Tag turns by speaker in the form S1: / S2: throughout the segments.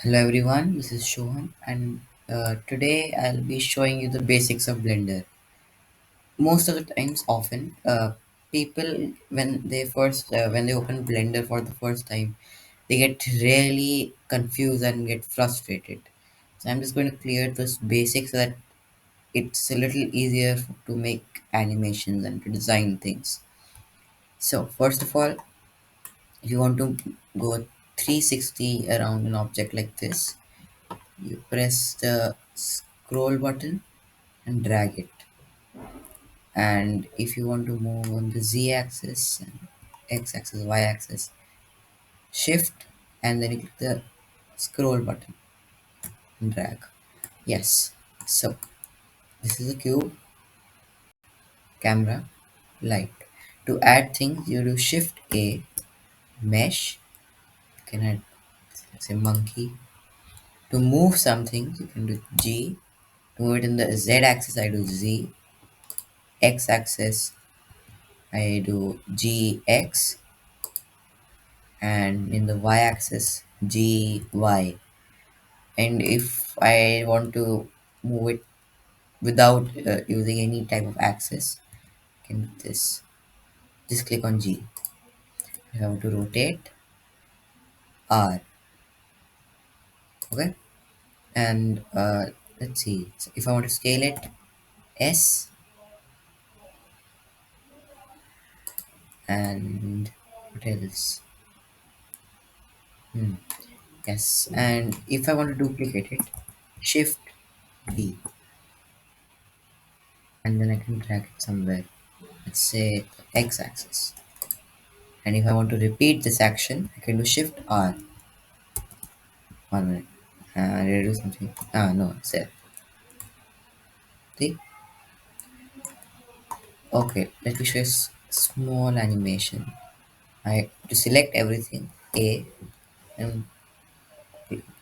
S1: Hello everyone, this is Shohan, and today I'll be showing you the basics of Blender. Most of the times, often, people when they open Blender for the first time, they get really confused and get frustrated. So I'm just going to clear this basics so that it's a little easier to make animations and to design things. So first of all, if you want to go 360 around an object like this, you press the scroll button and drag it. And if you want to move on the z axis and x axis, y axis, shift and then you click the scroll button and drag. Yes. So this is a cube, camera, light. To add things, you do shift A, mesh. You can add, let's say, monkey. To move something, you can do G. To move it in the Z axis, I do Z. X axis, I do GX, and in the Y axis, GY. And if I want to move it without using any type of axis, I can do this. Just click on G. If I want to rotate, R. Okay. And let's see. So if I want to scale it, S. And what else? Hmm. Yes. And if I want to duplicate it, Shift B. And then I can drag it somewhere. Let's say X axis. And if I want to repeat this action, I can do Shift R. 1 minute. Did I do something? No, it's there. See? Okay, let me show you small animation. I to select everything, A, and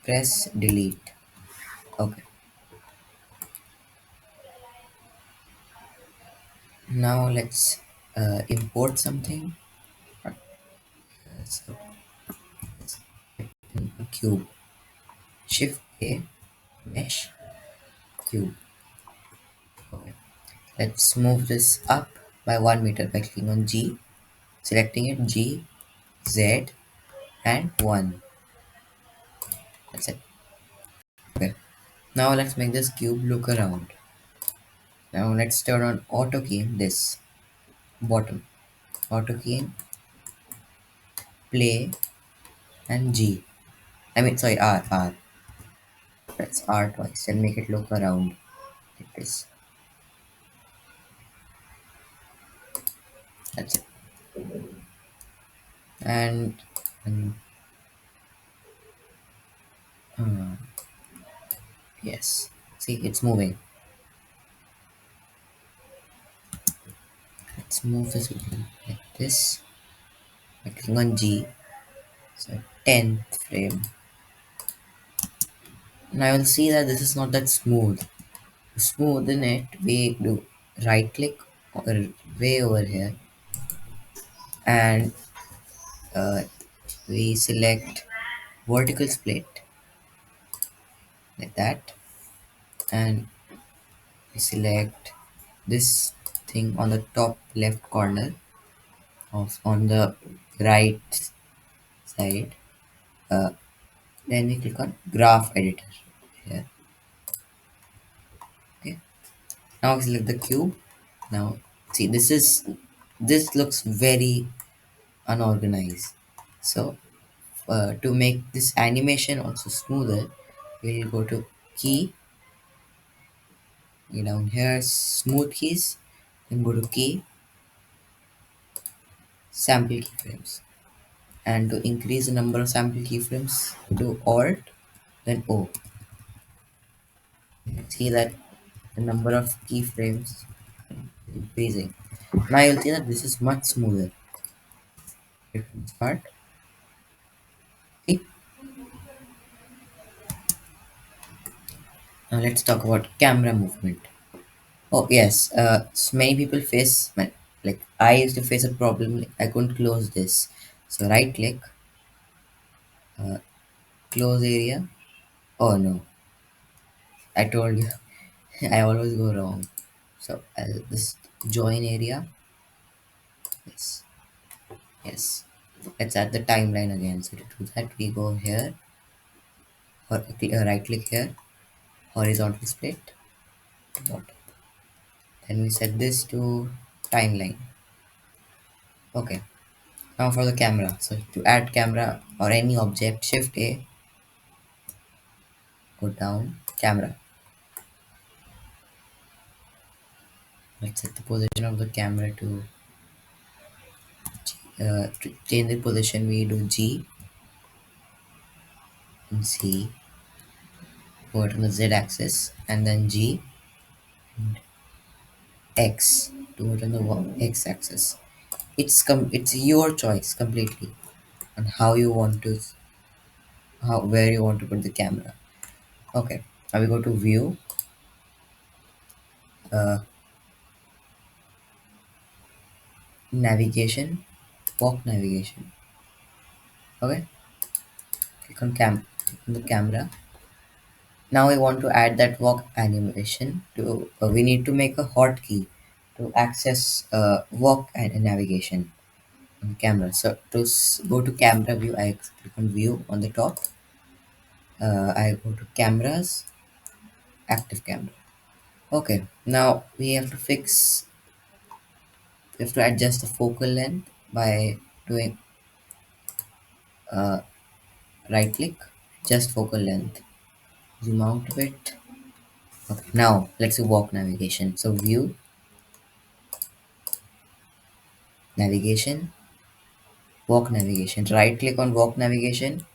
S1: press delete. Okay. Now let's import something. So in a cube. Shift A, mesh, cube. Okay. Let's move this up by 1 meter by clicking on G, selecting it G, Z, and 1. That's it. Okay. Now let's make this cube look around. Now let's turn on auto keying this bottom. Auto keying, play, and G. I mean, sorry, R. Press R twice and make it look around like this. That's it. And uh, yes, see, it's moving. Let's move this again like this. By clicking on G, so 10th frame. Now you'll see that this is not that smooth. To smoothen it, we do right click or way over here, and uh, we select vertical split like that, and we select this thing on the top left corner of on the right side. uh, then we click on graph editor here. Okay, now we select the cube. Now see, this looks very unorganized. So to make this animation also smoother, we'll go to key, down here, smooth keys, then go to key, sample keyframes. And to increase the number of sample keyframes, do Alt, then O. See that the number of keyframes is increasing. Now you'll see that this is much smoother. It will start. See? Now let's talk about camera movement. Oh yes, so many people face like I used to face a problem. Like I couldn't close this, so right click, close area, Oh no, I told you. I always go wrong. So I'll this join area. Yes, yes. Let's add the timeline again. So to do that, we go here or right click here, horizontal split, bottom. Then we set this to timeline. Okay. Now for the camera. So to add camera or any object, Shift A, go down, camera. Let's set the position of the camera to change the position. We do G and C, put on the Z axis, and then G, X, do it on the X axis. It's your choice completely on how you want to how where you want to put the camera. Okay, now we go to view, uh, navigation, walk navigation. Okay, click on the camera. Now we want to add that walk animation to. We need to make a hotkey to access walk and navigation on the camera. So to go to camera view, I click on view on the top. I go to cameras, active camera. Okay, now we have to we have to adjust the focal length by doing uh, right click, just focal length, zoom out a bit. Okay, now let's do walk navigation. So view, navigation, walk navigation. Right click on walk navigation,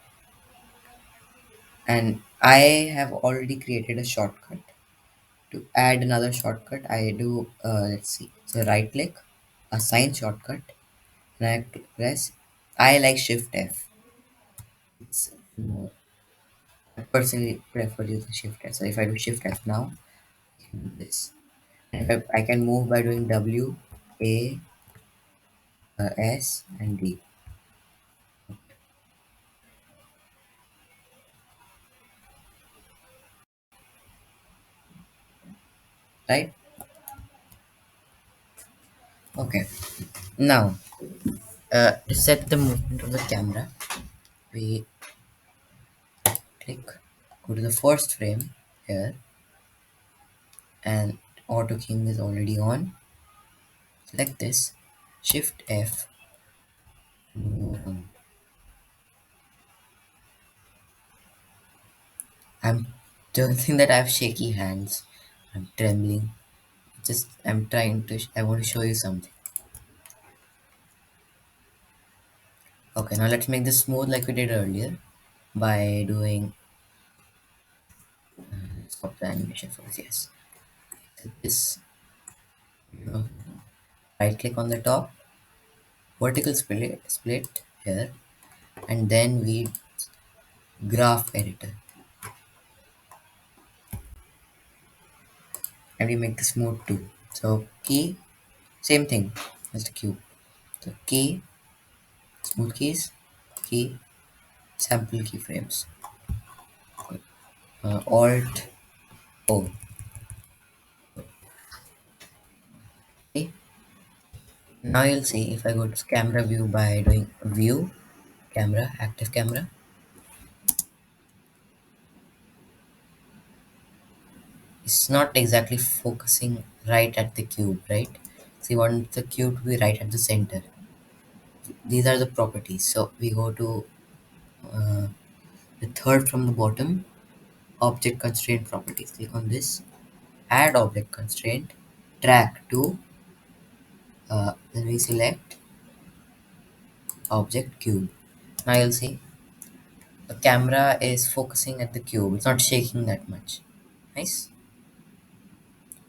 S1: and I have already created a shortcut. To add another shortcut, I do let's see. So right click, assign shortcut, and I have to press. I like Shift F. It's more. I personally prefer using Shift F. So if I do Shift F now, I can do this. And if I can move by doing W, A, S, and D. Right? Okay. Now, to set the movement of the camera, we click, go to the first frame here, and auto keying is already on. Select this, Shift F, move on. I'm don't think that I have shaky hands. I'm trembling. Just I'm trying to. I want to show you something. Okay, now let's make this smooth like we did earlier by doing stop the animation first. Yes, this. Right click on the top, vertical split here, and then we graph editor, and we make this smooth too. So key, same thing as the cube. So key, smooth keys, key, sample keyframes. Alt O. Okay. Now you'll see if I go to camera view by doing view, camera, active camera, it's not exactly focusing right at the cube, right? So you want the cube to be right at the center. These are the properties. So we go to uh, the third from the bottom, object constraint properties. Click on this, add object constraint, track to, then we select object cube. Now you'll see the camera is focusing at the cube. It's not shaking that much. Nice.